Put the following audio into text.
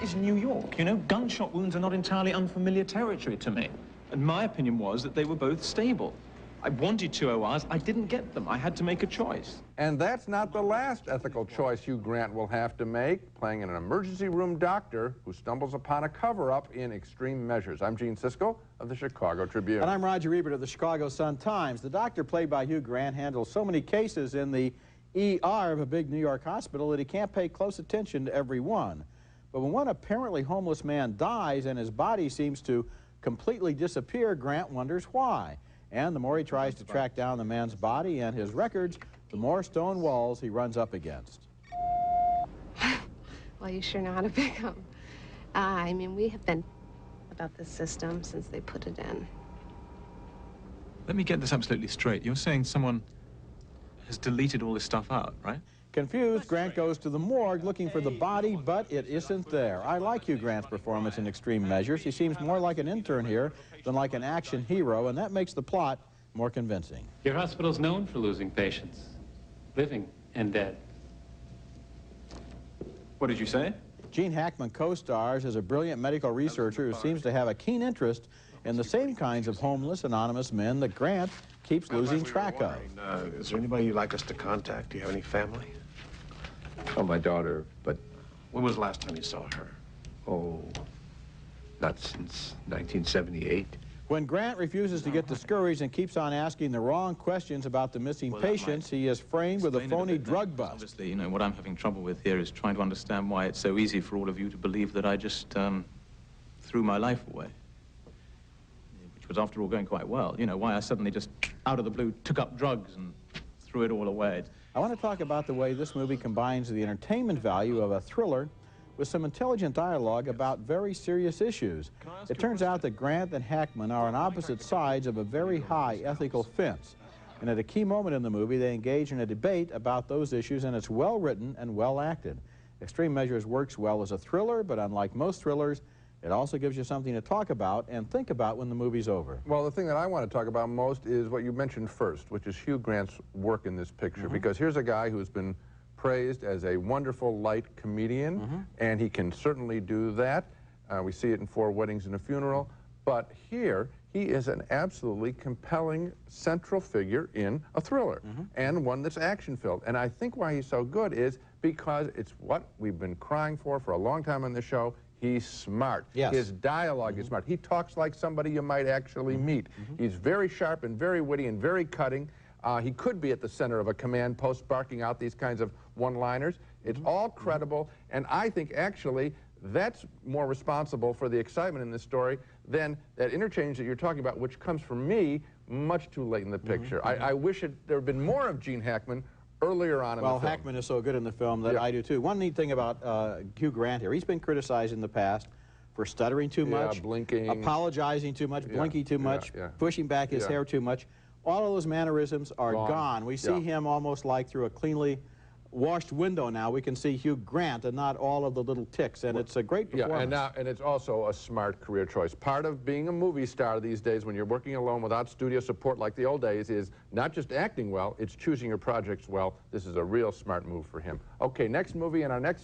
is New York, you know? Gunshot wounds are not entirely unfamiliar territory to me. And my opinion was that they were both stable. I wanted 2 ORs, I didn't get them. I had to make a choice. And that's not the last ethical choice Hugh Grant will have to make, playing an emergency room doctor who stumbles upon a cover-up in Extreme Measures. I'm Gene Siskel of the Chicago Tribune. And I'm Roger Ebert of the Chicago Sun-Times. The doctor played by Hugh Grant handles so many cases in the ER of a big New York hospital that he can't pay close attention to every one. But when one apparently homeless man dies and his body seems to completely disappear, Grant wonders why. And the more he tries to track down the man's body and his records, the more stone walls he runs up against. Well, you sure know how to pick them. I mean, we have been about this system since they put it in. Let me get this absolutely straight. You're saying someone has deleted all this stuff out, right? Confused, Grant goes to the morgue looking for the body, but it isn't there. I like Hugh Grant's performance in Extreme Measures. He seems more like an intern here than like an action hero, and that makes the plot more convincing. Your hospital's known for losing patients, living and dead. What did you say? Gene Hackman co-stars as a brilliant medical researcher who seems to have a keen interest in the same kinds of homeless, anonymous men that Grant keeps losing track of. Is there anybody you'd like us to contact? Do you have any family? Oh, my daughter, but... When was the last time you saw her? Oh, not since 1978. When Grant refuses to get discouraged and keeps on asking the wrong questions about the missing patients, he is framed with a phony drug bust. Obviously, you know, what I'm having trouble with here is trying to understand why it's so easy for all of you to believe that I just threw my life away. Which was, after all, going quite well. You know, why I suddenly just, out of the blue, took up drugs and threw it all away. I want to talk about the way this movie combines the entertainment value of a thriller with some intelligent dialogue about very serious issues. It turns out that Grant and Hackman are on opposite sides of a very high ethical fence. And at a key moment in the movie, they engage in a debate about those issues, and it's well written and well acted. Extreme Measures works well as a thriller, but unlike most thrillers, it also gives you something to talk about and think about when the movie's over. Well, the thing that I want to talk about most is what you mentioned first, which is Hugh Grant's work in this picture. Because here's a guy who's been praised as a wonderful light comedian, and he can certainly do that. We see it in 4 Weddings and a Funeral. But here, he is an absolutely compelling central figure in a thriller, and one that's action-filled. And I think why he's so good is because it's what we've been crying for a long time on the show. He's smart. Yes. His dialogue is smart. He talks like somebody you might actually meet. He's very sharp and very witty and very cutting. He could be at the center of a command post barking out these kinds of one-liners. It's all credible, and I think actually that's more responsible for the excitement in this story than that interchange that you're talking about, which comes from me much too late in the picture. I wish there had been more of Gene Hackman earlier on in the film. Well, Hackman is so good in the film that I do too. One neat thing about Hugh Grant here, he's been criticized in the past for stuttering too much, blinking, apologizing too much, blinking too much, pushing back his hair too much. All of those mannerisms are gone. We see him almost like through a cleanly washed window now. We can see Hugh Grant and not all of the little ticks, and it's a great performance. And it's also a smart career choice. Part of being a movie star these days, when you're working alone without studio support like the old days, is not just acting well, it's choosing your projects well. This is a real smart move for him. Okay, next movie in our next